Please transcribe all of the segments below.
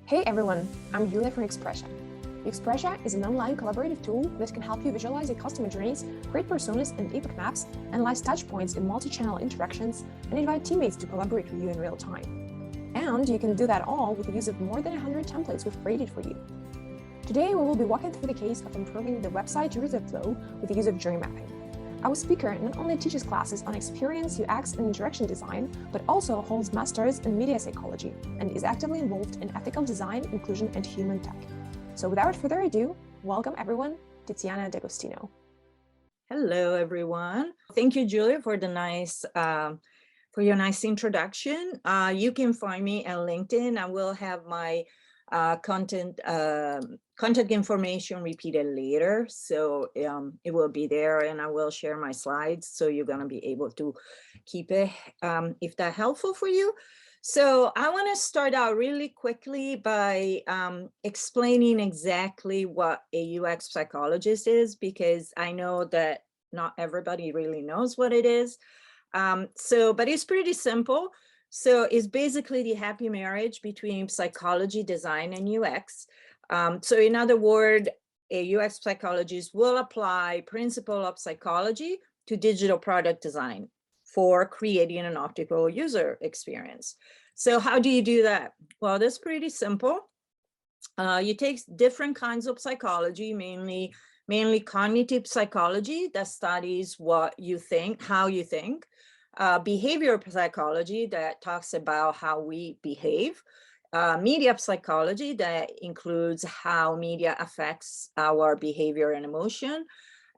Hey everyone, I'm Yulia from Expressia. Expressia is an online collaborative tool that can help you visualize your customer journeys, create personas and epoch maps, analyze touchpoints in multi-channel interactions, and invite teammates to collaborate with you in real time. And you can do that all with the use of more than 100 templates we've created for you. Today, we will be walking through the case of improving the website user flow with the use of journey mapping. Our speaker not only teaches classes on experience, UX, and interaction design, but also holds masters in media psychology and is actively involved in ethical design, inclusion, and human tech. So without further ado, welcome everyone, Tiziana D'Agostino. Hello, everyone. Thank you, Julia, for your nice introduction. You can find me on LinkedIn. I will have my contact information repeated later, so it will be there, and I will share my slides, so you're going to be able to keep it if that's helpful for you. So I want to start out really quickly by explaining exactly what a UX psychologist is, because I know that not everybody really knows what it is. But it's pretty simple. So it's basically the happy marriage between psychology, design, and UX. So in other words, a UX psychologist will apply principle of psychology to digital product design for creating an optimal user experience. So how do you do that? Well, that's pretty simple. You take different kinds of psychology, mainly cognitive psychology that studies what you think, how you think. Behavior psychology that talks about how we behave, media psychology that includes how media affects our behavior and emotion,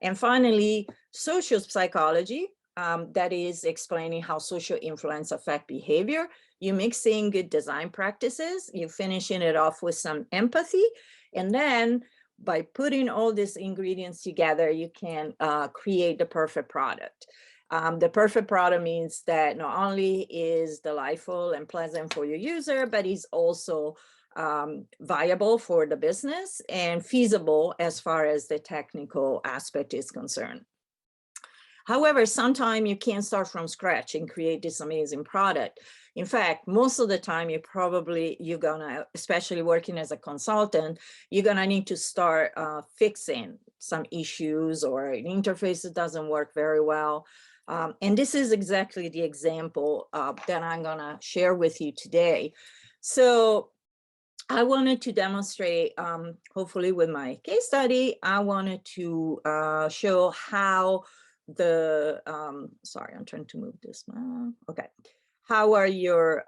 and finally, social psychology that is explaining how social influence affect behavior. You mix in good design practices, you're finishing it off with some empathy, and then by putting all these ingredients together, you can create the perfect product. The perfect product means that not only is delightful and pleasant for your user, but is also viable for the business and feasible as far as the technical aspect is concerned. However, sometimes you can't start from scratch and create this amazing product. In fact, most of the time you're gonna, especially working as a consultant, you're gonna need to start fixing some issues or an interface that doesn't work very well. And this is exactly the example that I'm gonna share with you today. So I wanted to demonstrate, hopefully with my case study, I wanted to show how sorry, I'm trying to move this now. Okay. How are your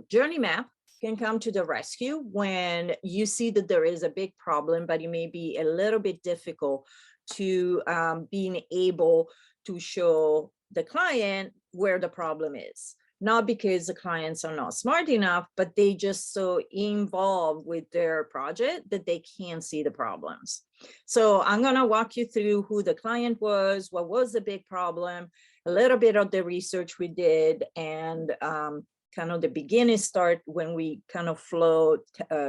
journey map can come to the rescue when you see that there is a big problem, but it may be a little bit difficult to being able to show the client where the problem is. Not because the clients are not smart enough, but they just so involved with their project that they can't see the problems. So I'm gonna walk you through who the client was, what was the big problem, a little bit of the research we did, and kind of the beginning start when we kind of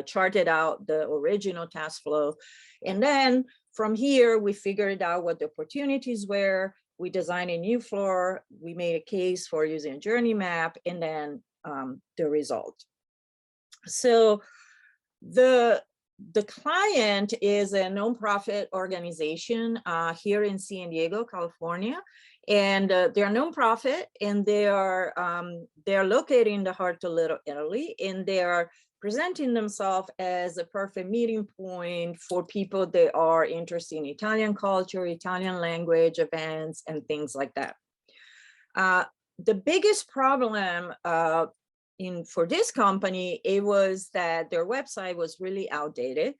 charted out the original task flow. And then from here, we figured out what the opportunities were. We designed a new floor, we made a case for using a journey map, and then the result. So the client is a nonprofit organization here in San Diego, California, and they're a nonprofit, and they're located in the heart of Little Italy, and they are presenting themselves as a perfect meeting point for people that are interested in Italian culture, Italian language, events, and things like that. The biggest problem for this company, it was that their website was really outdated.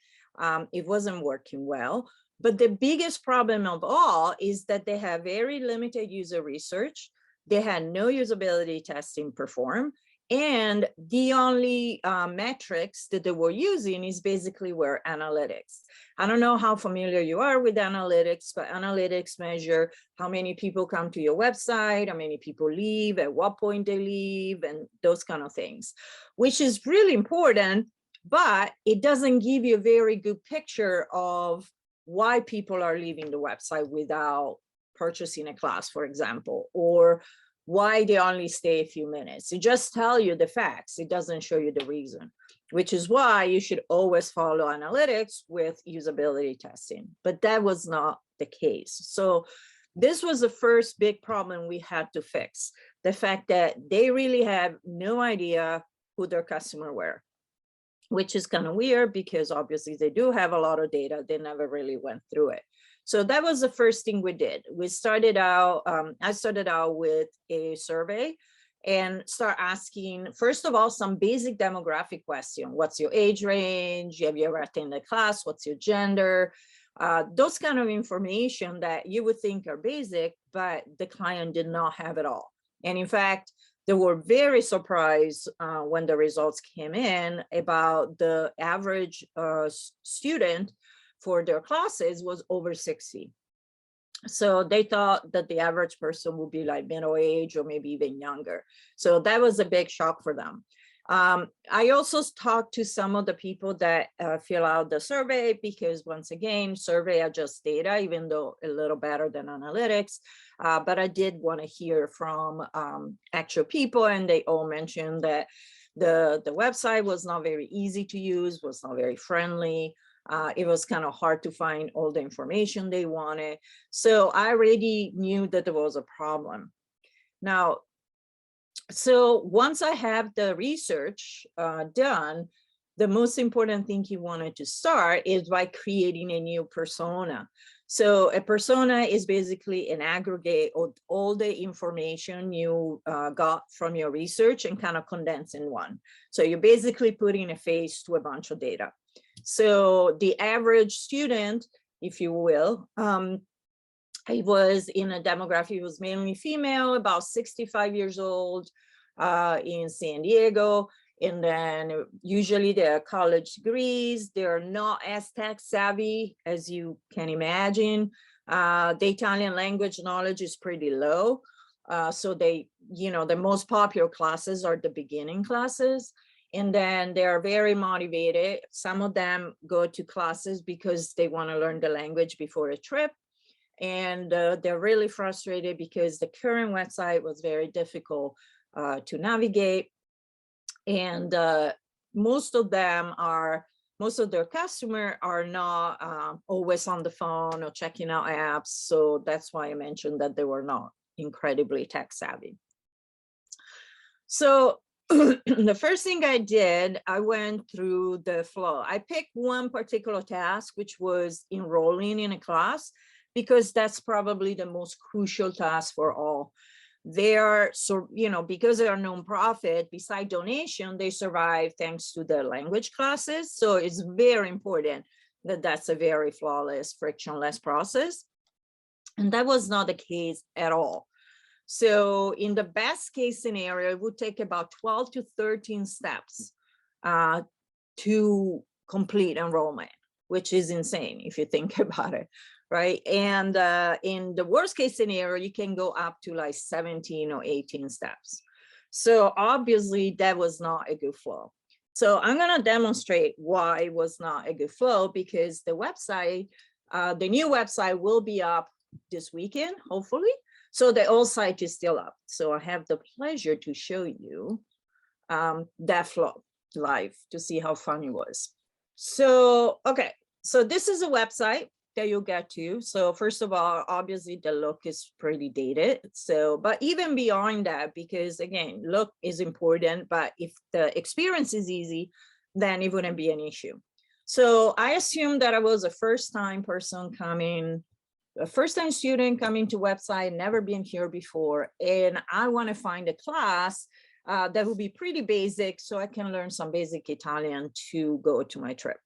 It wasn't working well. But the biggest problem of all is that they have very limited user research. They had no usability testing performed. And the only metrics that they were using is basically were analytics. I don't know how familiar you are with analytics, but analytics measure how many people come to your website, how many people leave, at what point they leave, and those kind of things, which is really important, but it doesn't give you a very good picture of why people are leaving the website without purchasing a class, for example, or why they only stay a few minutes. It just tell you the facts. It doesn't show you the reason, which is why you should always follow analytics with usability testing. But that was not the case. So this was the first big problem we had to fix. The fact that they really have no idea who their customer were, which is kind of weird because obviously they do have a lot of data. They never really went through it. So that was the first thing we did. We started out, I started out with a survey and start asking, first of all, some basic demographic question. What's your age range? Have you ever attended class? What's your gender? Those kind of information that you would think are basic, but the client did not have it all. And in fact, they were very surprised when the results came in about the average student for their classes was over 60. So they thought that the average person would be like middle age or maybe even younger. So that was a big shock for them. I also talked to some of the people that fill out the survey, because once again, survey adjusts data, even though a little better than analytics. But I did want to hear from actual people, and they all mentioned that the website was not very easy to use, was not very friendly. It was kind of hard to find all the information they wanted. So I already knew that there was a problem. Now, so once I have the research done, the most important thing you wanted to start is by creating a new persona. So a persona is basically an aggregate of all the information you got from your research and kind of condense in one. So you're basically putting a face to a bunch of data. So the average student, if you will, it was in a demographic, it was mainly female, about 65 years old in San Diego. And then usually they're college degrees. They're not as tech savvy as you can imagine. The Italian language knowledge is pretty low. So they, the most popular classes are the beginning classes. And then they're very motivated. Some of them go to classes because they want to learn the language before a trip. And they're really frustrated because the current website was very difficult to navigate. And most of their customers are not always on the phone or checking out apps. So that's why I mentioned that they were not incredibly tech savvy. So the first thing I did, I went through the flow. I picked one particular task, which was enrolling in a class, because that's probably the most crucial task for all. They are, so, because they are nonprofit, beside donation, they survive thanks to the language classes. So it's very important that that's a very flawless, frictionless process. And that was not the case at all. So in the best case scenario, it would take about 12 to 13 steps to complete enrollment, which is insane if you think about it, right? And in the worst case scenario, you can go up to like 17 or 18 steps. So obviously that was not a good flow. So I'm gonna demonstrate why it was not a good flow, because the website, the new website will be up this weekend, hopefully. So the old site is still up. So I have the pleasure to show you that flow live to see how fun it was. So, okay, so this is a website that you'll get to. So first of all, obviously the look is pretty dated. So, but even beyond that, because again, look is important, but if the experience is easy, then it wouldn't be an issue. So I assumed that I was a first-time person coming, a first-time student coming to website, never been here before, and I want to find a class that will be pretty basic so I can learn some basic Italian to go to my trip.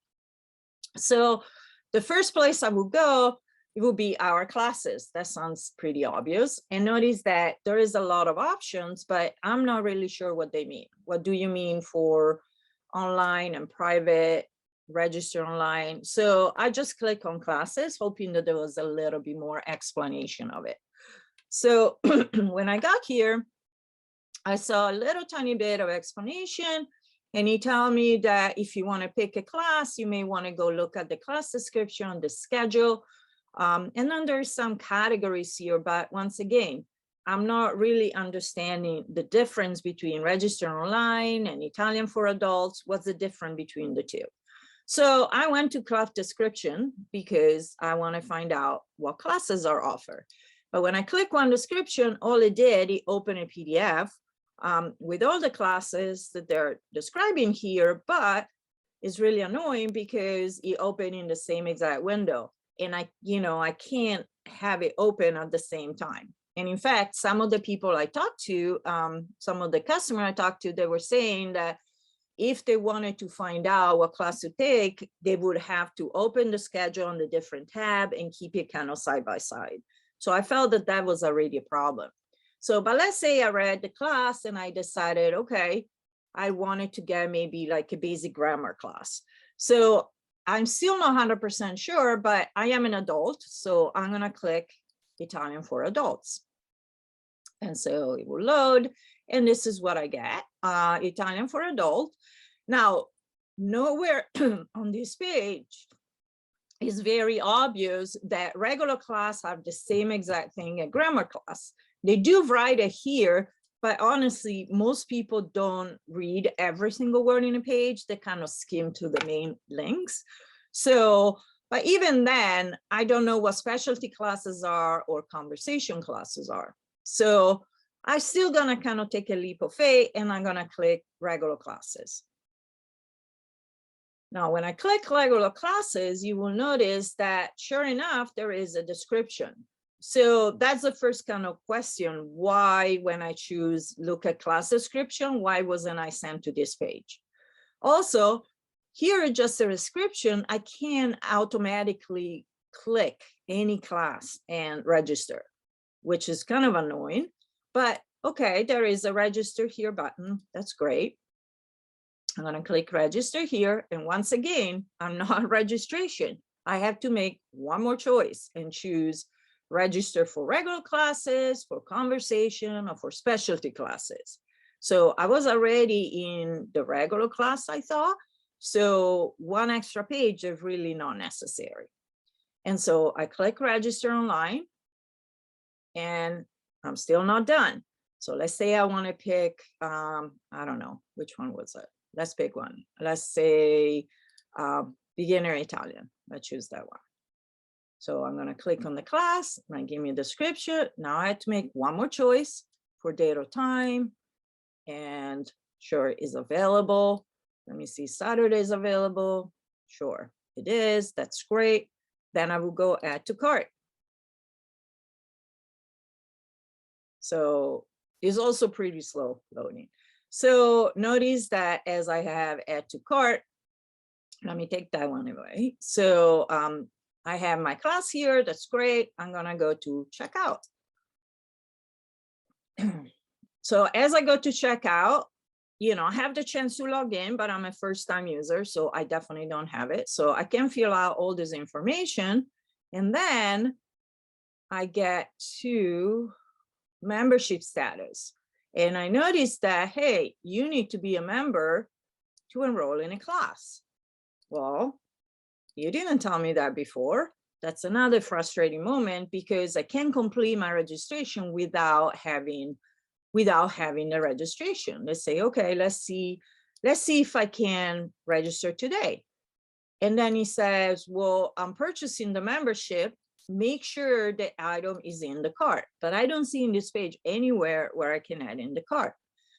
So the first place I will go, it will be our classes. That sounds pretty obvious. And notice that there is a lot of options, but I'm not really sure what they mean. What do you mean for online and private? Register online? So I just click on classes, hoping that there was a little bit more explanation of it. So when I got here, I saw a little tiny bit of explanation, and he told me that if you want to pick a class, you may want to go look at the class description, the schedule, and then there's some categories here. But once again, I'm not really understanding the difference between register online and Italian for adults. What's the difference between the two? So I went to class description because I want to find out what classes are offered. But when I click on description, all it did, it opened a PDF with all the classes that they're describing here, but it's really annoying because it opened in the same exact window. And I can't have it open at the same time. And in fact, some of the people I talked to, some of the customers I talked to, they were saying that if they wanted to find out what class to take, they would have to open the schedule on the different tab and keep it kind of side by side. So I felt that that was already a problem. So, but let's say I read the class and I decided, okay, I wanted to get maybe like a basic grammar class. So I'm still not 100% sure, but I am an adult. So I'm gonna click Italian for adults. And so it will load, and this is what I get, Italian for adult. Now, nowhere on this page is very obvious that regular class have the same exact thing as grammar class. They do write it here, but honestly, most people don't read every single word in a page. They kind of skim to the main links. So, but even then, I don't know what specialty classes are or conversation classes are. So I'm still gonna kind of take a leap of faith and I'm gonna click regular classes. Now, when I click regular classes, you will notice that sure enough, there is a description. So that's the first kind of question. Why, when I choose look at class description, why wasn't I sent to this page? Also, here is just a description. I can automatically click any class and register, which is kind of annoying, but okay, there is a register here button. That's great. I'm gonna click register here. And once again, I'm not registration. I have to make one more choice and choose register for regular classes, for conversation, or for specialty classes. So I was already in the regular class, I thought. So one extra page is really not necessary. And so I click register online and I'm still not done. So let's say I want to pick, I don't know, which one was it? Let's pick one. Let's say beginner Italian. Let's choose that one. So I'm going to click on the class and give me a description. Now I have to make one more choice for date or time. And sure, is available. Let me see, Saturday is available. Sure, it is. That's great. Then I will go add to cart. So it's also pretty slow loading. So notice that as I have add to cart, let me take that one away. So I have my class here. That's great. I'm going to go to checkout. So as I go to checkout, I have the chance to log in, but I'm a first-time user, so I definitely don't have it. So I can fill out all this information, and then I get to membership status. And I noticed that, hey, you need to be a member to enroll in a class. Well, you didn't tell me that before. That's another frustrating moment because I can't complete my registration without having the registration. Let's say, okay, let's see if I can register today. And then he says, well, I'm purchasing the membership. Make sure the item is in the cart. But I don't see in this page anywhere where I can add in the cart.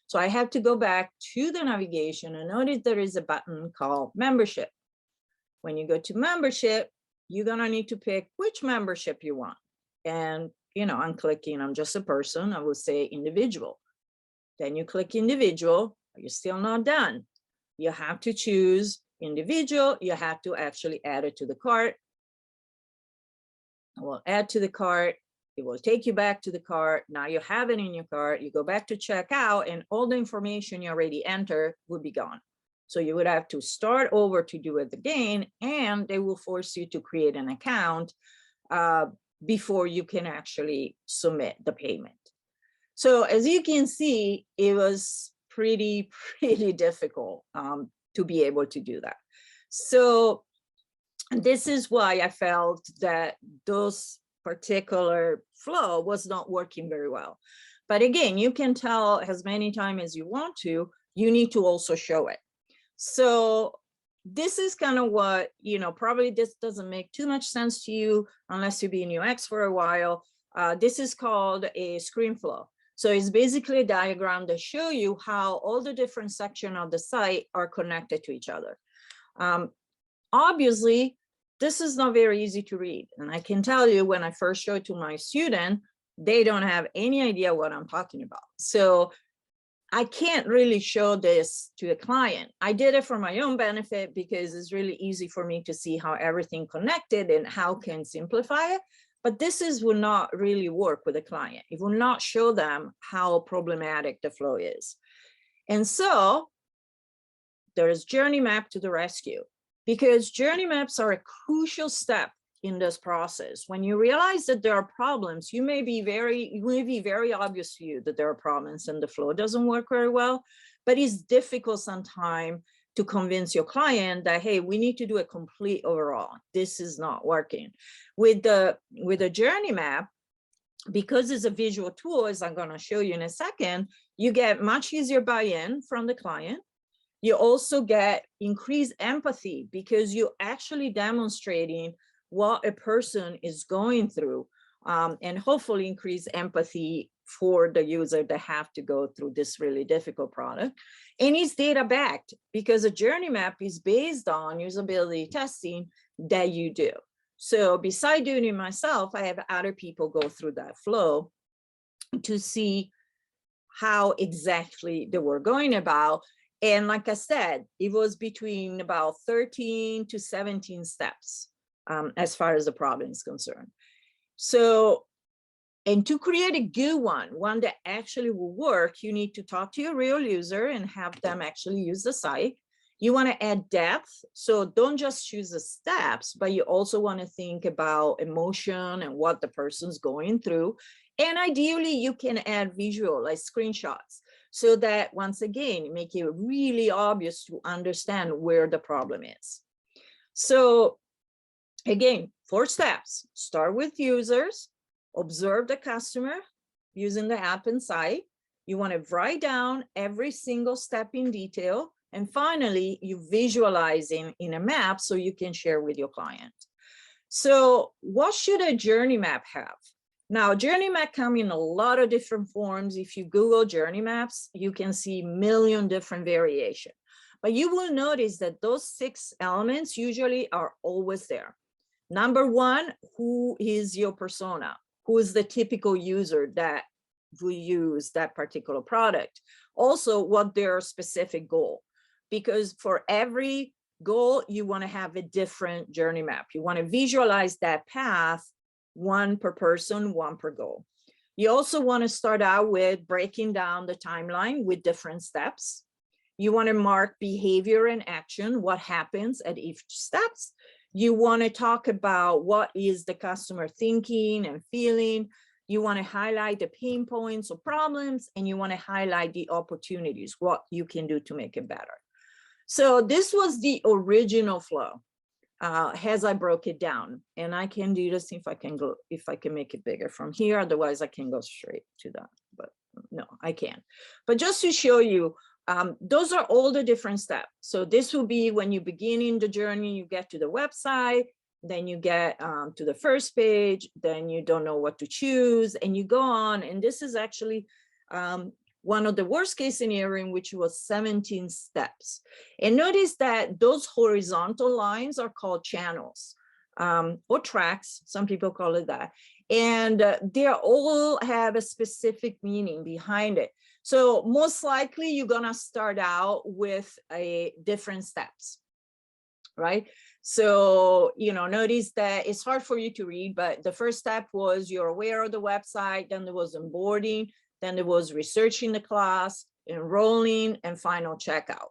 So I have to go back to the navigation and notice there is a button called membership. When you go to membership, you're gonna need to pick which membership you want. And I'm clicking, I'm just a person, I will say individual. Then you click individual, you're still not done. You have to choose individual, you have to actually add it to the cart. I will add to the cart, it will take you back to the cart. Now you have it in your cart, you go back to checkout and all the information you already entered would be gone. So you would have to start over to do it again, and they will force you to create an account before you can actually submit the payment. So as you can see, it was pretty difficult to be able to do that. So this is why I felt that those particular flow was not working very well. But again, you can tell as many times as you want to, you need to also show it. So this is kind of what, probably this doesn't make too much sense to you unless you've been in UX for a while. This is called a screen flow. So it's basically a diagram that show you how all the different sections of the site are connected to each other. Obviously, this is not very easy to read. And I can tell you, when I first showed it to my student, they don't have any idea what I'm talking about. So I can't really show this to a client. I did it for my own benefit because it's really easy for me to see how everything connected and how can simplify it. But this will not really work with a client. It will not show them how problematic the flow is. And so there's Journey Map to the rescue, because journey maps are a crucial step in this process. When you realize that there are problems, it may be very obvious to you that there are problems and the flow doesn't work very well, but it's difficult sometimes to convince your client that, hey, we need to do a complete overhaul. This is not working. With the journey map, because it's a visual tool, as I'm going to show you in a second, you get much easier buy-in from the client. You also get increased empathy because you're actually demonstrating what a person is going through, and hopefully increase empathy for the user that have to go through this really difficult product. And it's data backed because a journey map is based on usability testing that you do. So besides doing it myself, I have other people go through that flow to see how exactly they were going about. And like I said, it was between about 13 to 17 steps as far as the problem is concerned. So, and to create a good one that actually will work, you need to talk to your real user and have them actually use the site. You want to add depth. So don't just choose the steps, but you also want to think about emotion and what the person's going through. And ideally, you can add visual, like screenshots, so that once again, make it really obvious to understand where the problem is. So again, 4 steps. Start with users, observe the customer using the app and site. You want to write down every single step in detail. And finally, you visualize in a map so you can share with your client. So what should a journey map have? Now, journey map come in a lot of different forms. If you Google journey maps, you can see a million different variations. But you will notice that those 6 elements usually are always there. Number 1, who is your persona? Who is the typical user that will use that particular product? Also, what their specific goal? Because for every goal, you want to have a different journey map. You want to visualize that path, 1 per person, 1 per goal. You also want to start out with breaking down the timeline with different steps. You want to mark behavior and action, what happens at each steps. You want to talk about what is the customer thinking and feeling. You want to highlight the pain points or problems, and you want to highlight the opportunities, what you can do to make it better. So this was the original flow as I broke it down, and I can do this if I can make it bigger from here. Otherwise, I can go straight to that, but no, I can't. But just to show you, those are all the different steps. So this will be when you begin in the journey, you get to the website, then you get to the first page, then you don't know what to choose, and you go on. And this is actually one of the worst case scenario, in which was 17 steps. And notice that those horizontal lines are called channels or tracks. Some people call it that. And they all have a specific meaning behind it. So most likely you're gonna start out with a different steps, right? So, notice that it's hard for you to read, but the first step was you're aware of the website, then there was onboarding, then there was researching the class, enrolling, and final checkout.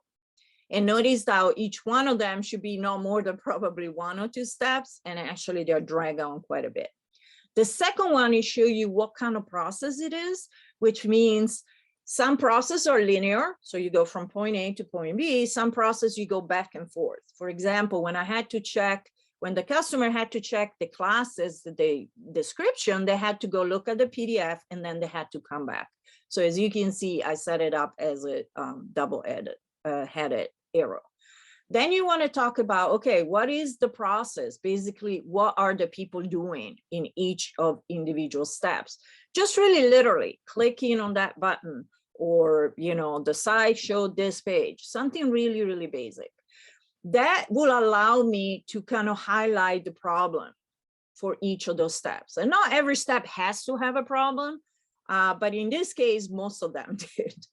And notice how each one of them should be no more than probably 1 or 2 steps, and actually they're dragged on quite a bit. The second one is show you what kind of process it is, which means some processes are linear, so you go from point A to point B. Some process you go back and forth. For example, when I had to check When the customer had to check the classes, the description, they had to go look at the PDF and then they had to come back. So as you can see, I set it up as a double-headed arrow. Then you want to talk about, okay, what is the process? Basically, what are the people doing in each of individual steps? Just really literally clicking on that button, or, you know, the site showed this page, something really, really basic. That will allow me to kind of highlight the problem for each of those steps. And not every step has to have a problem, but in this case, most of them did.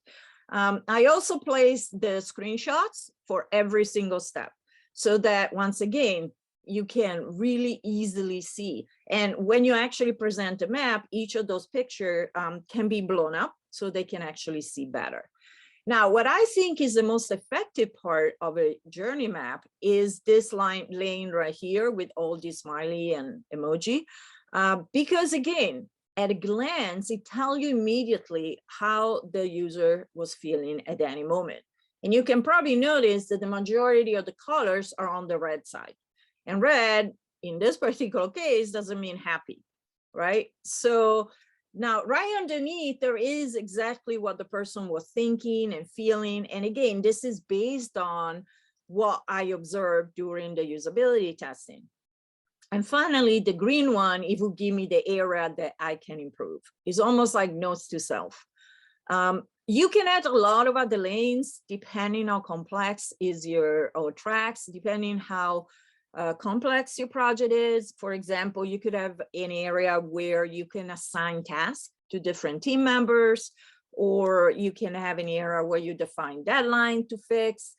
I also placed the screenshots for every single step so that, once again, you can really easily see. And when you actually present a map, each of those pictures can be blown up so they can actually see better. Now, what I think is the most effective part of a journey map is this lane right here with all these smiley and emoji, because again, at a glance, it tells you immediately how the user was feeling at any moment. And you can probably notice that the majority of the colors are on the red side. And red, in this particular case, doesn't mean happy, right? So now, right underneath, there is exactly what the person was thinking and feeling. And again, this is based on what I observed during the usability testing. And finally, the green one, it will give me the area that I can improve. It's almost like notes to self. You can add a lot of other lanes depending how complex is your, or tracks, depending how complex your project is. For example, you could have an area where you can assign tasks to different team members, or you can have an area where you define deadline to fix.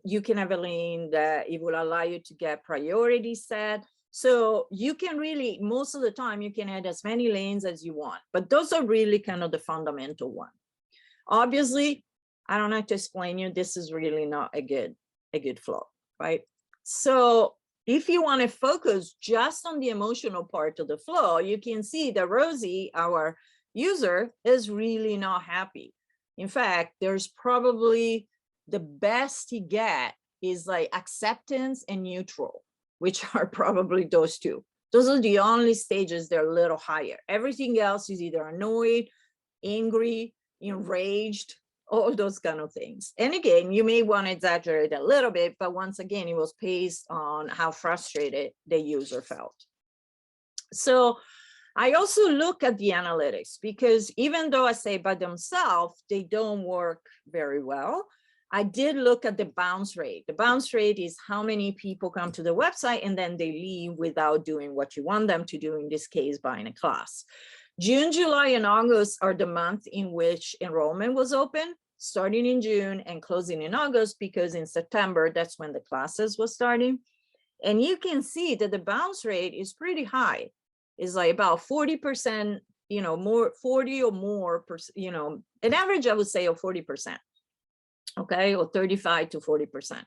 You can have a lane that it will allow you to get priority set. So you can really, most of the time, you can add as many lanes as you want, but those are really kind of the fundamental one. Obviously, I don't have to explain you, this is really not a good flow, right? So if you want to focus just on the emotional part of the flow, you can see that Rosie, our user, is really not happy. In fact, there's probably the best he get is like acceptance and neutral, which are probably those two. Those are the only stages they're a little higher. Everything else is either annoyed, angry, enraged, all those kind of things. And again, you may want to exaggerate a little bit, but once again, it was based on how frustrated the user felt. So I also look at the analytics, because even though I say by themselves, they don't work very well, I did look at the bounce rate. The bounce rate is how many people come to the website and then they leave without doing what you want them to do, in this case, buying a class. June, July, and August are the month in which enrollment was open, starting in June and closing in August, because in September, that's when the classes was starting. And you can see that the bounce rate is pretty high. It's like about 40%, more 40 or more, an average, I would say, of 40%, okay, or 35 to 40%.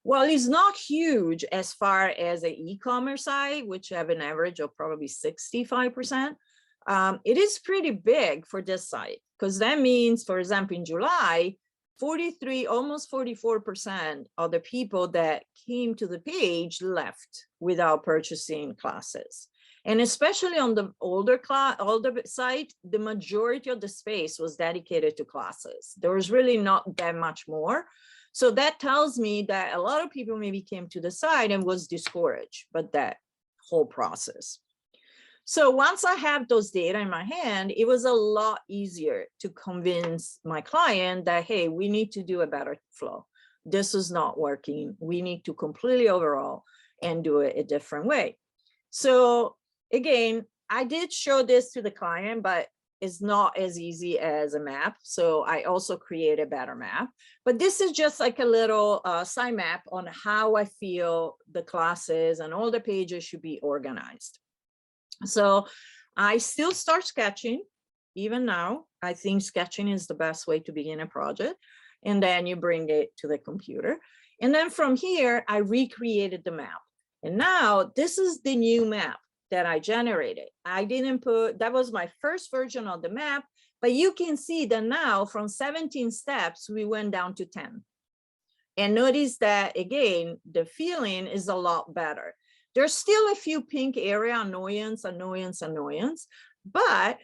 Well, it's not huge as far as an e-commerce site, which have an average of probably 65%. It is pretty big for this site, because that means, for example, in July, 43, almost 44% of the people that came to the page left without purchasing classes. And especially on the older site, the majority of the space was dedicated to classes. There was really not that much more. So that tells me that a lot of people maybe came to the site and was discouraged by that whole process. So once I have those data in my hand, it was a lot easier to convince my client that, hey, we need to do a better flow. This is not working. We need to completely overhaul and do it a different way. So again, I did show this to the client, but it's not as easy as a map. So I also create a better map. But this is just like a little side map on how I feel the classes and all the pages should be organized. So I still start sketching. Even now, I think sketching is the best way to begin a project. And then you bring it to the computer. And then from here, I recreated the map. And now this is the new map that I generated. I didn't put, that was my first version of the map, but you can see that now from 17 steps, we went down to 10. And notice that again, the feeling is a lot better. There's still a few pink area, annoyance, but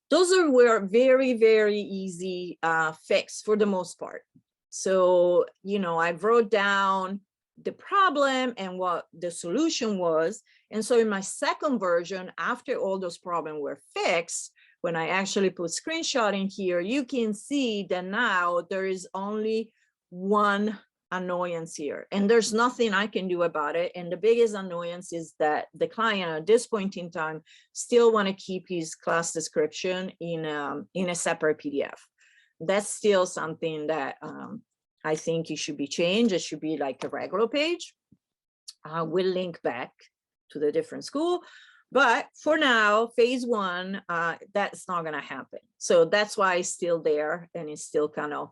those were very, very easy fix for the most part. So, I wrote down the problem and what the solution was. And so in my second version, after all those problems were fixed, when I actually put screenshot in here, you can see that now there is only one annoyance here, and there's nothing I can do about it. And the biggest annoyance is that the client at this point in time still want to keep his class description in a separate PDF. That's still something that I think it should be changed. It should be like a regular page. We'll link back to the different school. But for now, phase one, that's not going to happen. So that's why it's still there, and it's still kind of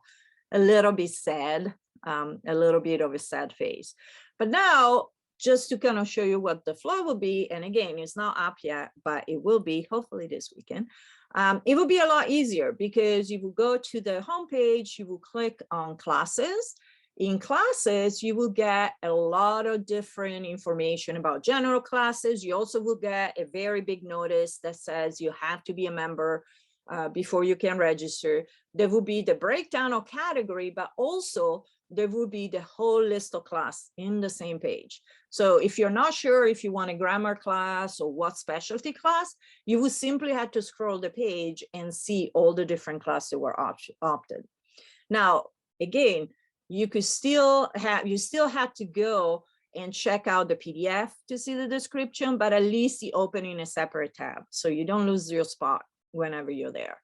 a little bit sad, a little bit of a sad phase. But now, just to kind of show you what the flow will be, and again, it's not up yet, but it will be hopefully this weekend. It will be a lot easier because you will go to the homepage, you will click on classes. In classes, you will get a lot of different information about general classes. You also will get a very big notice that says you have to be a member before you can register. There will be the breakdown of category, but also there will be the whole list of class in the same page. So if you're not sure if you want a grammar class or what specialty class, you will simply have to scroll the page and see all the different classes that were opted. Now, again, you still have to go and check out the PDF to see the description, but at least you open in a separate tab so you don't lose your spot whenever you're there.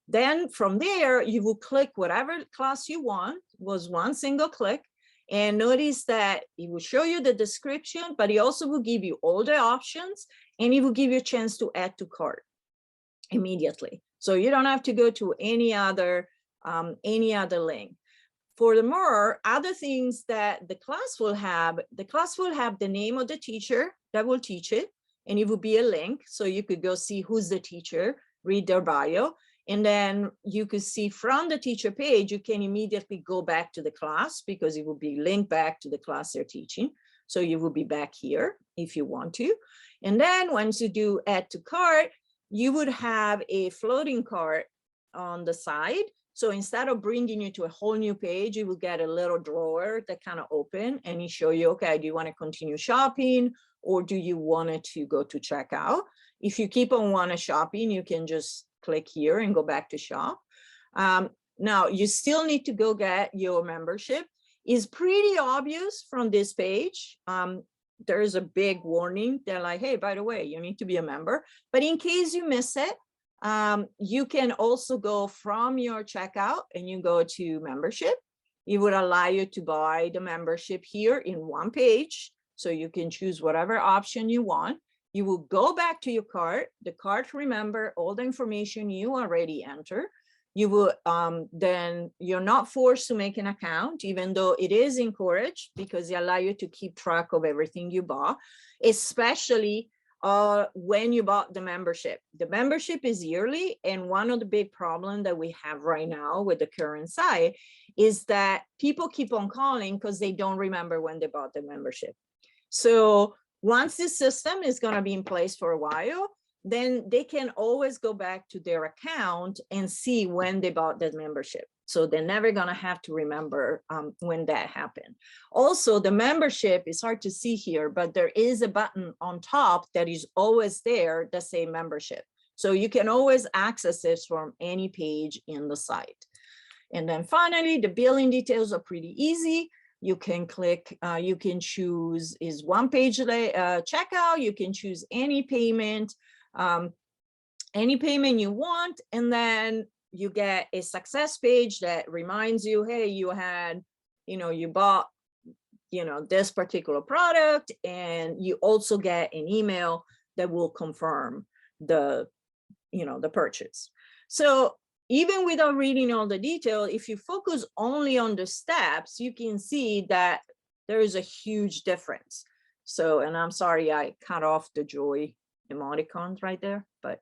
Then from there, you will click whatever class you want, was one single click, and notice that it will show you the description, but it also will give you all the options, and it will give you a chance to add to cart immediately. So you don't have to go to any other link. Furthermore, other things that the class will have the name of the teacher that will teach it, and it will be a link. So you could go see who's the teacher, read their bio, and then you could see from the teacher page, you can immediately go back to the class because it will be linked back to the class they're teaching. So you will be back here if you want to. And then once you do add to cart, you would have a floating cart on the side. So instead of bringing you to a whole new page, you will get a little drawer that kind of open and it show you, okay, do you want to continue shopping or do you want it to go to checkout? If you keep on wanting shopping, you can just click here and go back to shop. Now you still need to go get your membership. It's pretty obvious from this page. There's a big warning. They're like, hey, by the way, you need to be a member. But in case you miss it, you can also go from your checkout and you go to membership. It would allow you to buy the membership here in one page. So you can choose whatever option you want. You will go back to your cart. The cart, remember all the information you already enter. You will then you're not forced to make an account, even though it is encouraged because they allow you to keep track of everything you bought, especially when you bought the membership. The membership is yearly, and one of the big problems that we have right now with the current site is that people keep on calling because they don't remember when they bought the membership. So once this system is going to be in place for a while, then they can always go back to their account and see when they bought that membership. So they're never going to have to remember when that happened. Also, the membership is hard to see here, but there is a button on top that is always there that says membership. So you can always access this from any page in the site. And then finally, the billing details are pretty easy. You can click, you can choose is one page checkout, you can choose any payment you want, and then you get a success page that reminds you, hey, you had, you bought, this particular product, and you also get an email that will confirm the purchase. So even without reading all the detail, if you focus only on the steps, you can see that there is a huge difference. So, and I'm sorry, I cut off the joy emoticons right there, but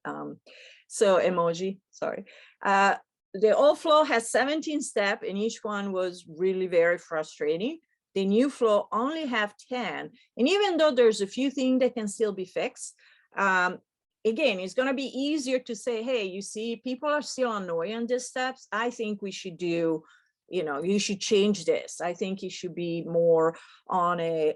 so emoji, sorry. The old flow has 17 steps, and each one was really very frustrating. the new flow only have 10. And even though there's a few things that can still be fixed, again, it's going to be easier to say, hey, you see, people are still annoyed on these steps. I think we should do, you should change this. I think you should be more on a,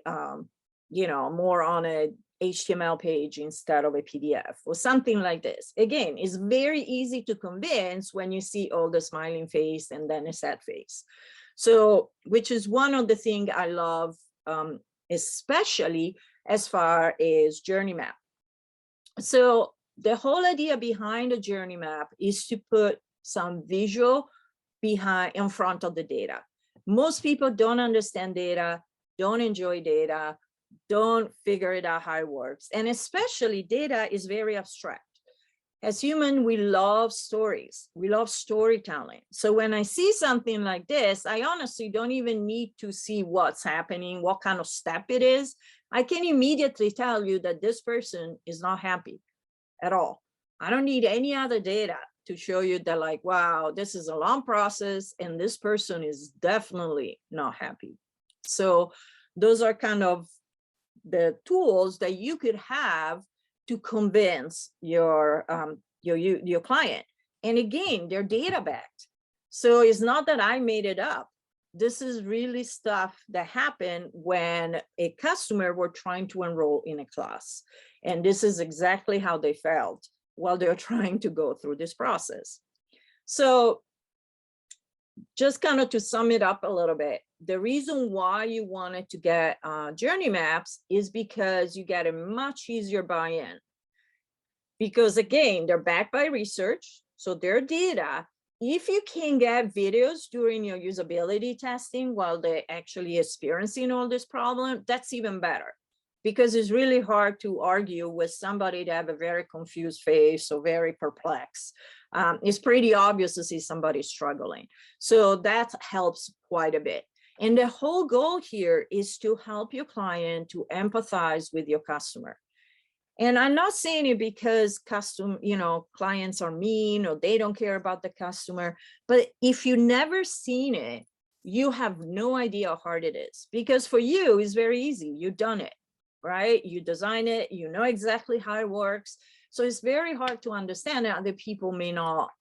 more on a HTML page instead of a PDF or something like this. Again, it's very easy to convince when you see all the smiling face and then a sad face. So, which is one of the things I love, especially as far as journey map. So the whole idea behind a journey map is to put some visual in front of the data. Most people don't understand data, don't enjoy data, don't figure it out how it works. And especially data is very abstract. As humans, we love stories. We love storytelling. So when I see something like this, I honestly don't even need to see what's happening, what kind of step it is. I can immediately tell you that this person is not happy at all. I don't need any other data to show you that, like, wow, this is a long process and this person is definitely not happy. So those are kind of the tools that you could have to convince your client. And again, they're data backed. So it's not that I made it up. This is really stuff that happened when a customer were trying to enroll in a class. And this is exactly how they felt while they're trying to go through this process. So just kind of to sum it up a little bit, the reason why you wanted to get journey maps is because you get a much easier buy-in. Because again, they're backed by research, so their data. If you can get videos during your usability testing while they're actually experiencing all this problem, that's even better. Because it's really hard to argue with somebody that have a very confused face or very perplexed. It's pretty obvious to see somebody struggling. So that helps quite a bit. And the whole goal here is to help your client to empathize with your customer. And I'm not saying it because clients are mean or they don't care about the customer, but if you've never seen it, you have no idea how hard it is. Because for you, it's very easy. You've done it, right? You design it, you know exactly how it works. So it's very hard to understand that other people may not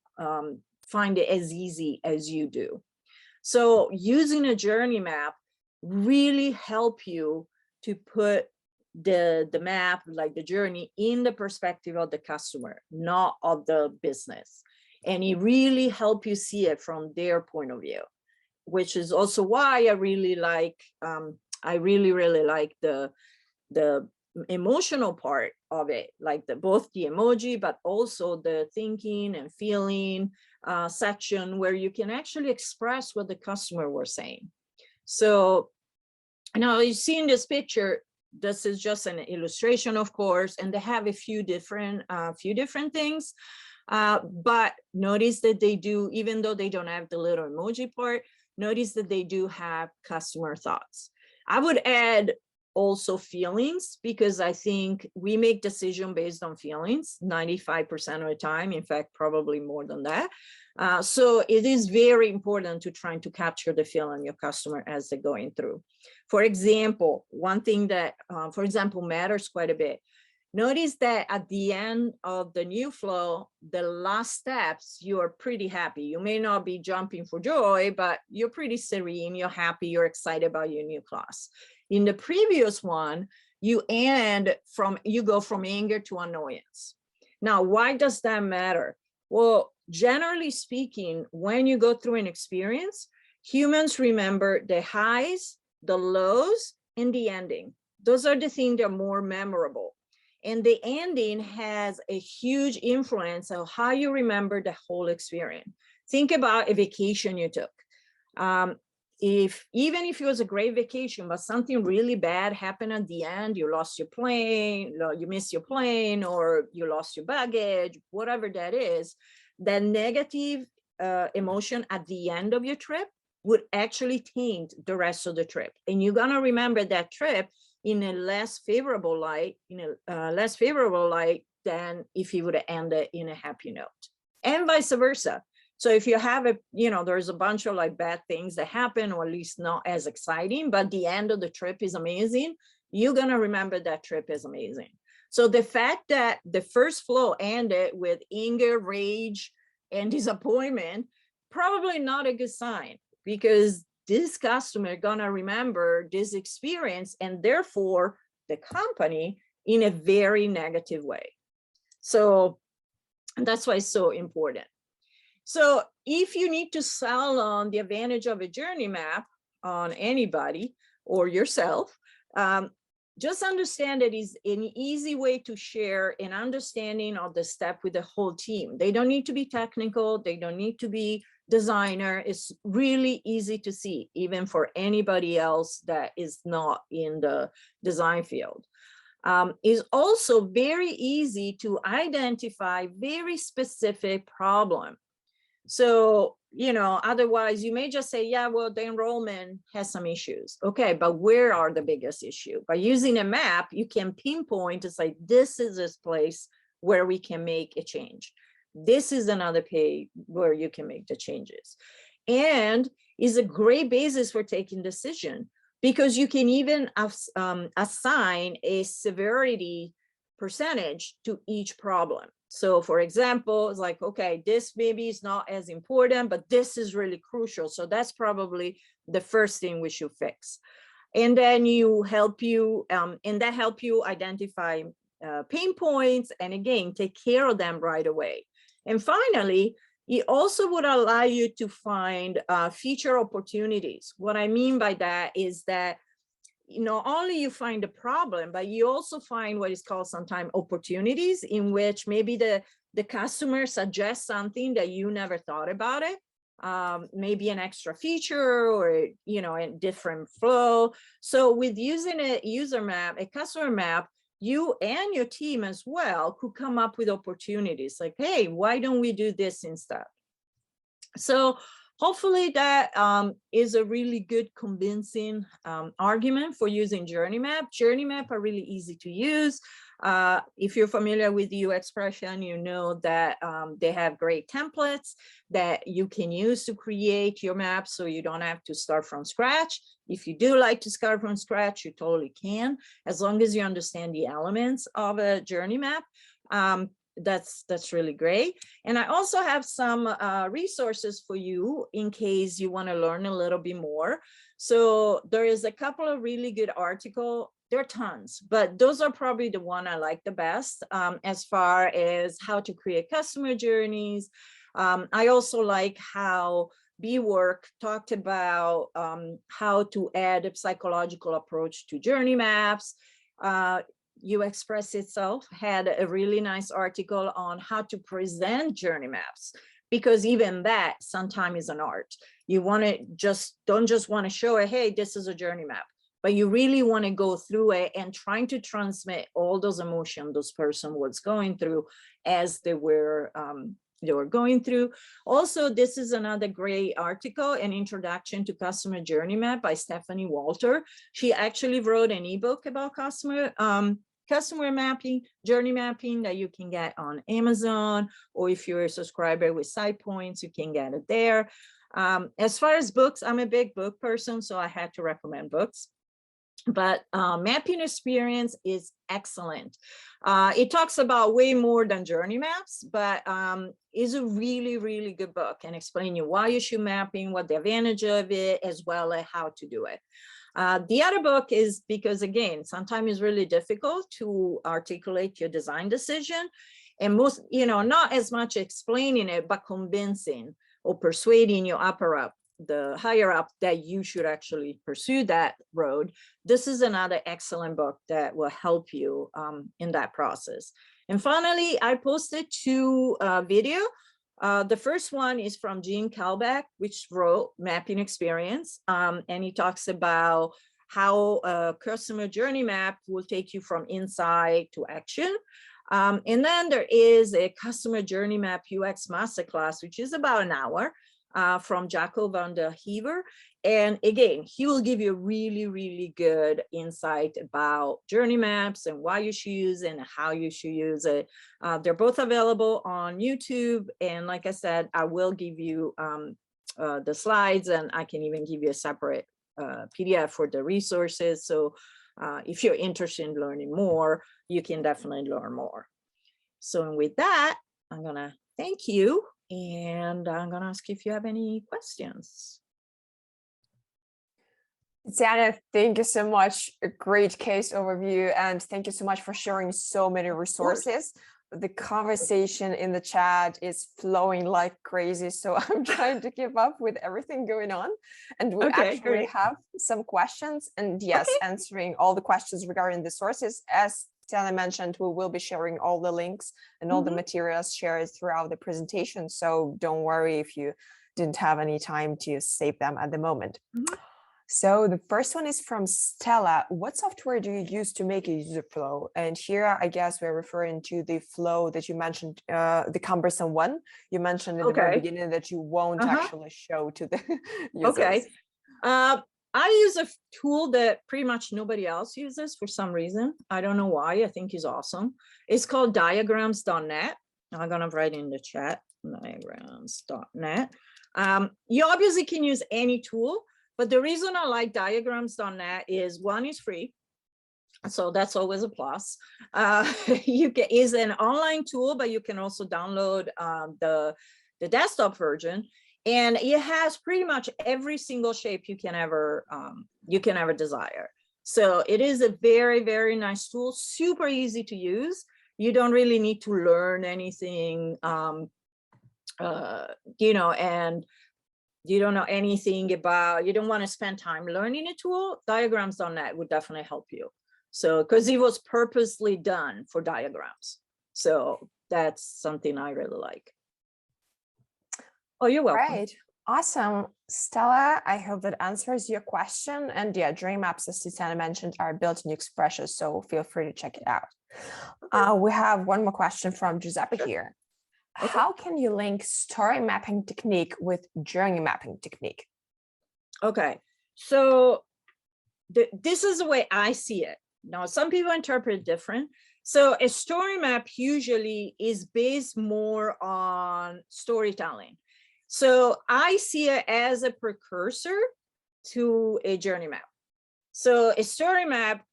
find it as easy as you do. So using a journey map really help you to put the map, like the journey, in the perspective of the customer, not of the business. And it really help you see it from their point of view, which is also why I really like, I really like the emotional part of it, like both the emoji, but also the thinking and feeling section where you can actually express what the customer was saying. So now you see in this picture, this is just an illustration, of course, and they have a few different things. But notice that they do, even though they don't have the little emoji part, notice that they do have customer thoughts. I would add also feelings, because I think we make decisions based on feelings 95% of the time, in fact, probably more than that. So it is very important to try to capture the feeling of your customer as they're going through. For example, one thing that, for example, matters quite a bit. Notice that at the end of the new flow, the last steps, you are pretty happy. You may not be jumping for joy, but you're pretty serene, you're happy, you're excited about your new class. In the previous one, you go from anger to annoyance. Now, why does that matter? Well, generally speaking, when you go through an experience, humans remember the highs, the lows, and the ending. Those are the things that are more memorable. And the ending has a huge influence on how you remember the whole experience. Think about a vacation you took. Even if it was a great vacation, but something really bad happened at the end, you lost your plane, you missed your plane, or you lost your baggage, whatever that is, that negative emotion at the end of your trip would actually taint the rest of the trip. And you're gonna remember that trip in a less favorable light, than if you would have ended in a happy note, and vice versa. So if you have a, there's a bunch of like bad things that happen, or at least not as exciting, but the end of the trip is amazing, you're going to remember that trip is amazing. So the fact that the first flow ended with anger, rage, and disappointment, probably not a good sign, because this customer gonna remember this experience, and therefore the company, in a very negative way. So that's why it's so important. So if you need to sell on the advantage of a journey map on anybody or yourself, just understand that it's an easy way to share an understanding of the step with the whole team. They don't need to be technical. They don't need to be designer. It's really easy to see, even for anybody else that is not in the design field. Is also very easy to identify very specific problem. So, otherwise you may just say, yeah, well, the enrollment has some issues. Okay, but where are the biggest issue? By using a map, you can pinpoint to say, this is this place where we can make a change. This is another page where you can make the changes. And is a great basis for taking decision, because you can even assign a severity percentage to each problem. So for example, it's like, okay, this maybe is not as important, but this is really crucial. So that's probably the first thing we should fix. And then and that help you identify pain points, and again, take care of them right away. And finally, it also would allow you to find feature opportunities. What I mean by that is that not only you find a problem, but you also find what is called sometimes opportunities, in which maybe the customer suggests something that you never thought about it. Maybe an extra feature, or a different flow. So with using a user map, a customer map, you and your team as well could come up with opportunities like, hey, why don't we do this instead? So hopefully that is a really good convincing argument for using Journey Map. Journey Map are really easy to use. If you're familiar with Expression, you know that they have great templates that you can use to create your map, so you don't have to start from scratch. If you do like to start from scratch, you totally can, as long as you understand the elements of a journey map. That's really great. And I also have some resources for you in case you want to learn a little bit more. So there is a couple of really good articles. There are tons, but those are probably the one I like the best as far as how to create customer journeys. I also like how behaviour talked about how to add a psychological approach to journey maps. Express itself had a really nice article on how to present journey maps, because even that sometimes is an art. You want to don't just want to show it, hey, this is a journey map, but you really want to go through it and trying to transmit all those emotions those person was going through as they were going through. Also, this is another great article, an introduction to customer journey map by Stephanie Walter. She actually wrote an ebook about customer mapping, journey mapping, that you can get on Amazon, or if you're a subscriber with SidePoints, you can get it there. As far as books, I'm a big book person, so I had to recommend books. But Mapping Experience is excellent. It talks about way more than journey maps, but is a really, really good book, and explain you why you should mapping, what the advantage of it, as well as how to do it. The other book is because, again, sometimes it's really difficult to articulate your design decision, and most, not as much explaining it, but convincing or persuading your the higher up that you should actually pursue that road. This is another excellent book that will help you in that process. And finally, I posted two videos. The first one is from Gene Kalbeck, which wrote Mapping Experience, and he talks about how a customer journey map will take you from insight to action. And then there is a customer journey map UX masterclass, which is about an hour, from Jaco van der Heever. And again, he will give you really, really good insight about journey maps and why you should use it and how you should use it. They're both available on YouTube. And like I said, I will give you the slides, and I can even give you a separate PDF for the resources. So if you're interested in learning more, you can definitely learn more. So with that, I'm gonna thank you, and I'm gonna ask if you have any questions. Tiziana, thank you so much. A great case overview, and thank you so much for sharing so many resources. The conversation in the chat is flowing like crazy, so I'm trying to keep up with everything going on. And we actually have some questions, and yes, answering all the questions regarding the sources. As Tiziana mentioned, we will be sharing all the links and all the materials shared throughout the presentation, so don't worry if you didn't have any time to save them at the moment. So the first one is from Stella. What software do you use to make a user flow? And here, I guess we're referring to the flow that you mentioned, the cumbersome one. You mentioned in the very beginning that you won't actually show to the users. I use a tool that pretty much nobody else uses for some reason. I don't know why. I think it's awesome. It's called diagrams.net. I'm going to write in the chat, diagrams.net. You obviously can use any tool. But the reason I like diagrams.net is, one, is free. So that's always a plus. Is an online tool, but you can also download the desktop version. And it has pretty much every single shape you can ever desire. So it is a very, very nice tool, super easy to use. You don't really need to learn anything, and you don't know anything about, you don't want to spend time learning a tool, diagrams.net would definitely help you. So, because it was purposely done for diagrams. So that's something I really like. Oh, you're welcome. Right. Awesome. Stella, I hope that answers your question. And yeah, journey maps, as Tiziana mentioned, are built in Expression, so feel free to check it out. We have one more question from Giuseppe here. How can you link story mapping technique with journey mapping technique? Okay, so this is the way I see it. Now, some people interpret it different. So a story map usually is based more on storytelling. So I see it as a precursor to a journey map. So a story map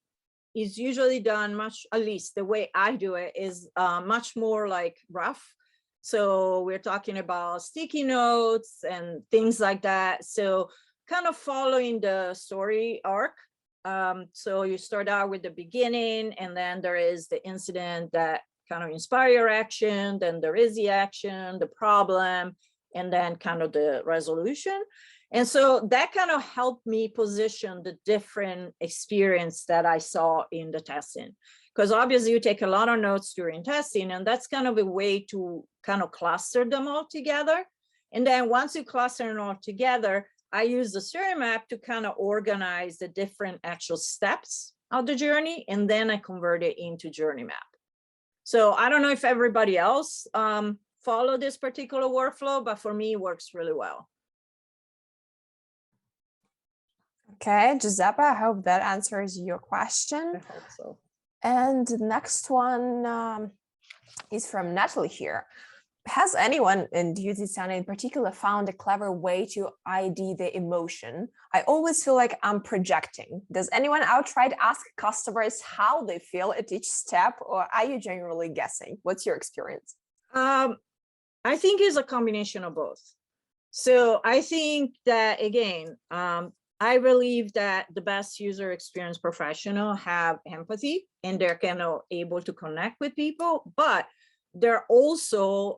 is usually done much, at least the way I do it, is much more like rough. So we're talking about sticky notes and things like that. So kind of following the story arc. So you start out with the beginning, and then there is the incident that kind of inspire your action. Then there is the action, the problem, and then kind of the resolution. And so that kind of helped me position the different experience that I saw in the testing. Because obviously you take a lot of notes during testing, and that's kind of a way to kind of cluster them all together. And then once you cluster them all together, I use the story map to kind of organize the different actual steps of the journey, and then I convert it into journey map. So I don't know if everybody else follow this particular workflow, but for me, it works really well. Okay, Giuseppe, I hope that answers your question. I hope so. And the next one is from Natalie here. Has anyone, and you, Tiziana in particular, found a clever way to ID the emotion? I always feel like I'm projecting. Does anyone outright ask customers how they feel at each step, or are you generally guessing? What's your experience? I think it's a combination of both. So I think that, again, I believe that the best user experience professional have empathy, and they're kind of able to connect with people, but they're also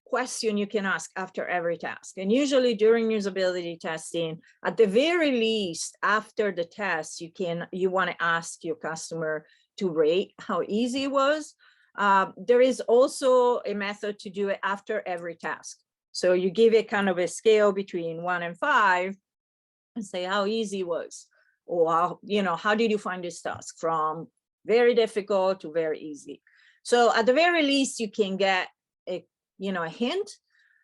questions you can ask after every task. And usually during usability testing, at the very least, after the test, you want to ask your customer to rate how easy it was. There is also a method to do it after every task. So you give it kind of a scale between 1 and 5 and say how easy it was, or how did you find this task, from very difficult to very easy. So at the very least, you can get a hint.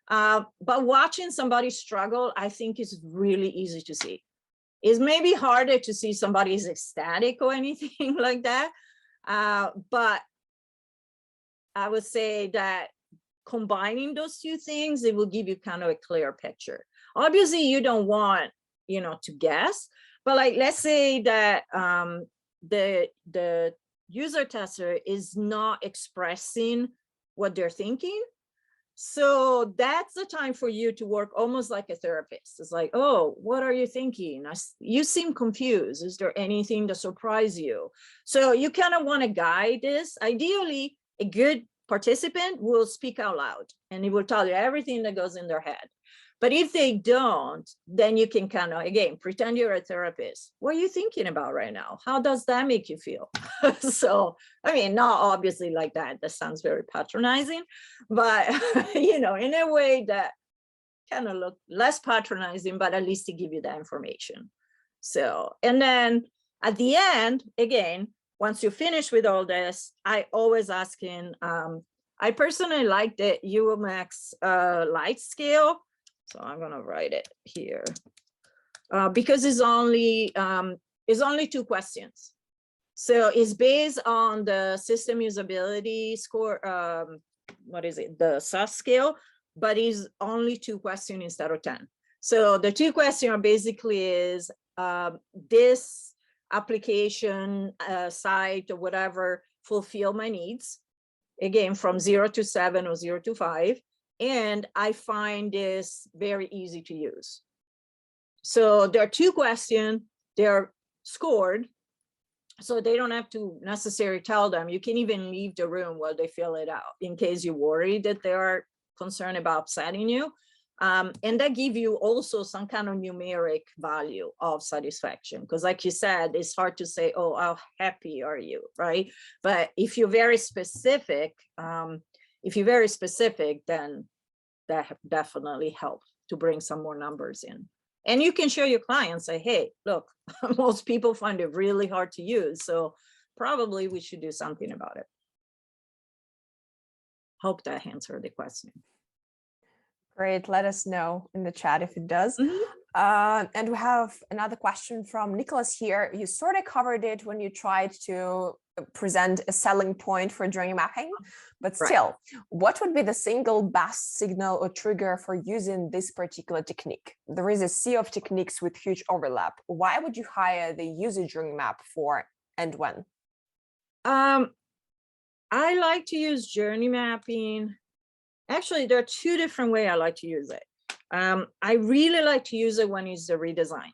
But watching somebody struggle, I think is really easy to see. It's maybe harder to see somebody is ecstatic or anything like that. But I would say that combining those two things, it will give you kind of a clear picture. Obviously, you don't want, to guess, but like, let's say that the user tester is not expressing what they're thinking. So that's the time for you to work almost like a therapist. It's like, oh, what are you thinking? You seem confused. Is there anything that surprised you? So you kind of want to guide this. Ideally, a good participant will speak out loud and it will tell you everything that goes in their head. But if they don't, then you can kind of, again, pretend you're a therapist. What are you thinking about right now? How does that make you feel? So, I mean, not obviously like that. That sounds very patronizing, but, in a way that kind of look less patronizing, but at least to give you that information. So, and then at the end, again, once you finish with all this, I always ask in, I personally like the UMX light scale. So I'm gonna write it here because it's only 2 questions. So it's based on the system usability score, the SAS scale, but it's only 2 questions instead of 10. So the 2 questions are basically is this application site or whatever fulfill my needs, again, from 0 to 7 or 0 to 5. And I find this very easy to use. So there are 2 questions, they're scored. So they don't have to necessarily tell them. You can even leave the room while they fill it out in case you worry that they are concerned about upsetting you. And that give you also some kind of numeric value of satisfaction. Because like you said, it's hard to say, oh, how happy are you, right? But if you're very specific, then that definitely helps to bring some more numbers in. And you can show your clients, say, hey, look, most people find it really hard to use. So probably we should do something about it. Hope that answered the question. Great. Let us know in the chat if it does. And we have another question from Nicholas here. You sort of covered it when you tried to present a selling point for journey mapping, but still, what would be the single best signal or trigger for using this particular technique? There is a sea of techniques with huge overlap. Why would you hire the user journey map for and when? I like to use journey mapping. Actually, there are 2 different ways I like to use it. I really like to use it when it's a redesign,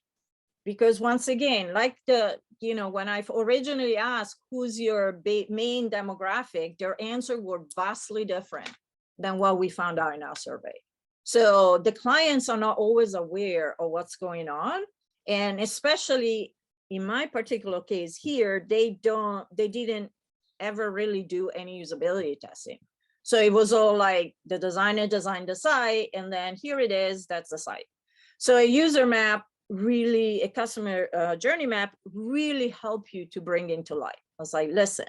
because once again, like when I've originally asked who's your main demographic, their answer were vastly different than what we found out in our survey. So the clients are not always aware of what's going on. And especially in my particular case here, they didn't ever really do any usability testing. So it was all like the designer designed the site and then here it is, that's the site. So a user map really, a customer journey map really help you to bring into life. I was like, listen,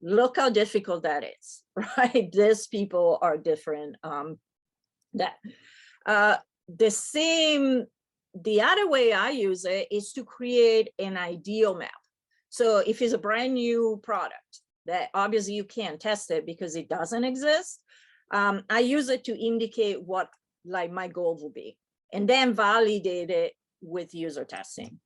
look how difficult that is, right? These people are different. The other way I use it is to create an ideal map. So if it's a brand new product, that obviously you can't test it because it doesn't exist. I use it to indicate what like my goal will be and then validate it with user testing.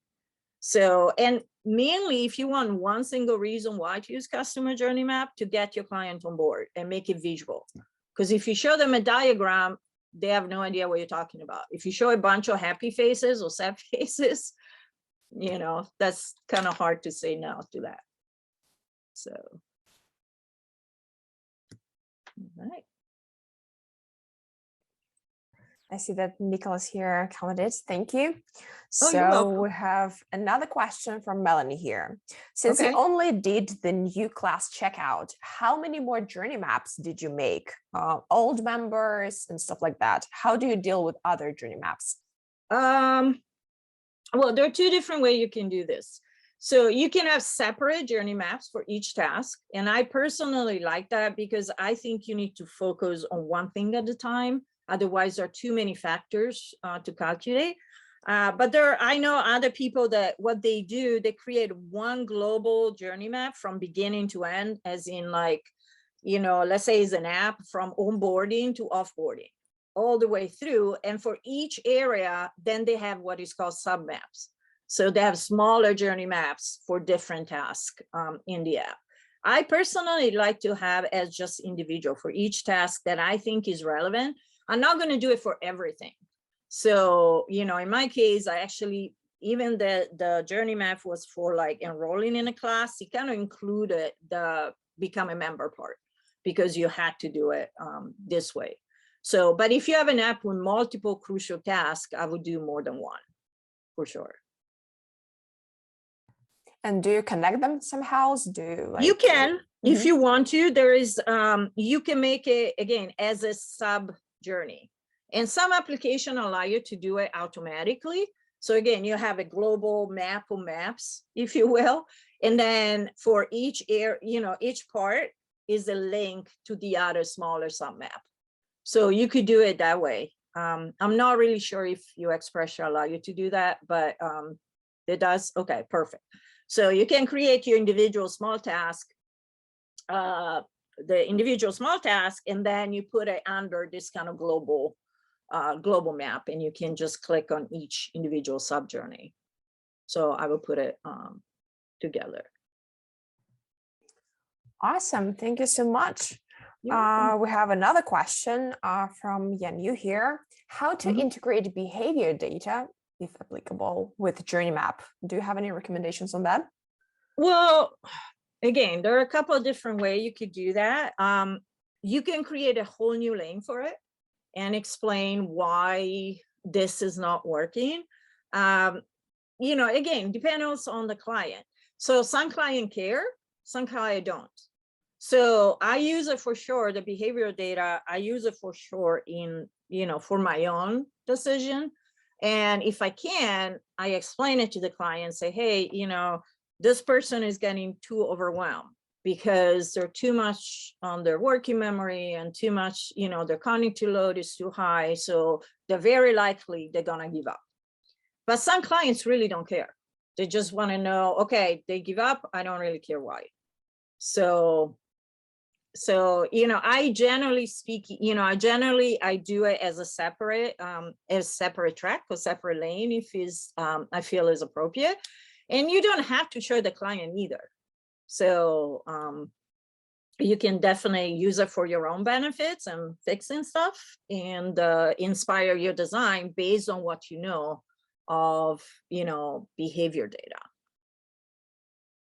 So, and mainly if you want one single reason why to use customer journey map, to get your client on board and make it visual. Because if you show them a diagram, they have no idea what you're talking about. If you show a bunch of happy faces or sad faces, that's kind of hard to say no to that. So. All right. I see that Nicholas here commented. Thank you. Oh, so we have another question from Melanie here. Since you only did the new class checkout, how many more journey maps did you make? Old members and stuff like that. How do you deal with other journey maps? Well, there are 2 different ways you can do this. So you can have separate journey maps for each task. And I personally like that because I think you need to focus on one thing at a time Otherwise, there are too many factors to calculate. But I know other people that what they do, they create one global journey map from beginning to end, as in like, let's say it's an app from onboarding to offboarding all the way through. And for each area, then they have what is called submaps. So they have smaller journey maps for different tasks in the app. I personally like to have as just individual for each task that I think is relevant. I'm not going to do it for everything. So, in my case, I actually, even the journey map was for like enrolling in a class. It kind of included the become a member part because you had to do it this way. So, but if you have an app with multiple crucial tasks, I would do more than one for sure. And do you connect them somehow? You can, if you want to. There is, you can make it again as a sub journey. And some applications allow you to do it automatically. So again, you have a global map of maps, if you will. And then for each each part is a link to the other smaller submap. So you could do it that way. I'm not really sure if UXpression allow you to do that, but it does. Okay, perfect. So you can create your individual small task, the individual small task, and then you put it under this kind of global map, and you can just click on each individual subjourney. So I will put it together. Awesome. Thank you so much. We have another question from Yanu here. How to integrate behavior data, if applicable, with journey map? Do you have any recommendations on that? Well, again, there are a couple of different ways you could do that. You can create a whole new lane for it and explain why this is not working. Again, depends on the client. So some client care, some client don't. So I use it for sure, the behavioral data, I use it for sure in, for my own decision. And if I can, I explain it to the client, say, hey, this person is getting too overwhelmed because they're too much on their working memory and too much, their cognitive load is too high. So they're very likely they're gonna give up. But some clients really don't care. They just want to know, okay, they give up, I don't really care why. So I generally speak, I do it as a separate track or separate lane if I feel is appropriate. And you don't have to show the client either. So you can definitely use it for your own benefits and fixing stuff and inspire your design based on what you know of, behavior data.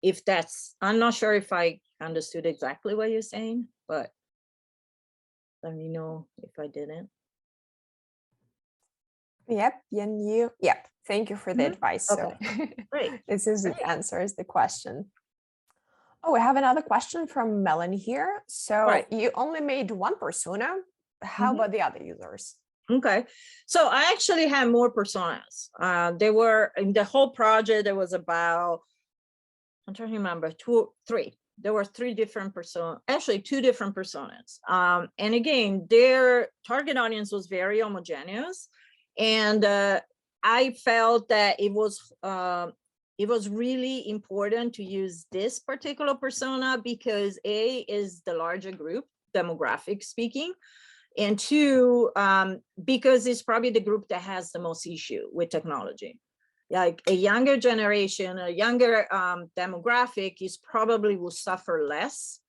If that's, I'm not sure if I understood exactly what you're saying, but let me know if I didn't. Yep, yep. Thank you for the advice. Okay. So Great. this is it answers the question. Oh, we have another question from Melanie here. So you only made one persona. How about the other users? Okay, so I actually had more personas. There were in the whole project, there was about, I'm trying to remember, 3. There were 3 different personas, actually 2 different personas. And again, their target audience was very homogeneous. And I felt that it was really important to use this particular persona because A is the larger group, demographic speaking. And 2, because it's probably the group that has the most issue with technology. Like a younger generation, a younger demographic is probably will suffer less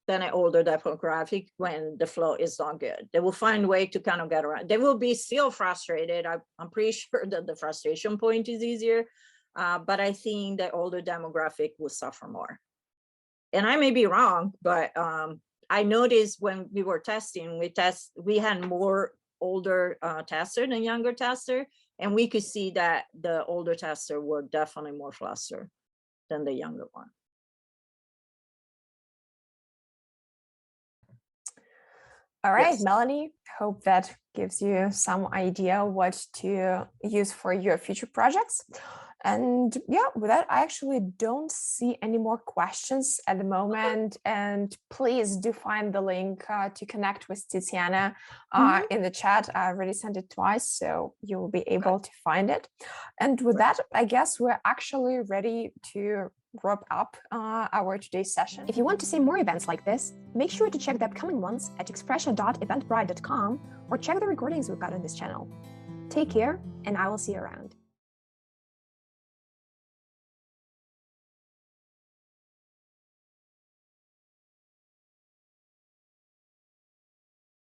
than an older demographic when the flow is not good. They will find a way to kind of get around. They will be still frustrated. I'm pretty sure that the frustration point is easier, but I think the older demographic will suffer more. And I may be wrong, but I noticed when we were testing, we had more older tester than younger tester, and we could see that the older tester were definitely more flustered than the younger one. All right, Yes. Melanie, hope that gives you some idea what to use for your future projects. And yeah, with that, I actually don't see any more questions at the moment. And please do find the link to connect with Tiziana Mhm. in the chat. I already sent it twice, so you will be able to find it. And with that, I guess we're actually ready to wrap up our today's session. If you want to see more events like this, make sure to check the upcoming ones at expressia.eventbrite.com or check the recordings we've got on this channel. Take care, and I will see you around.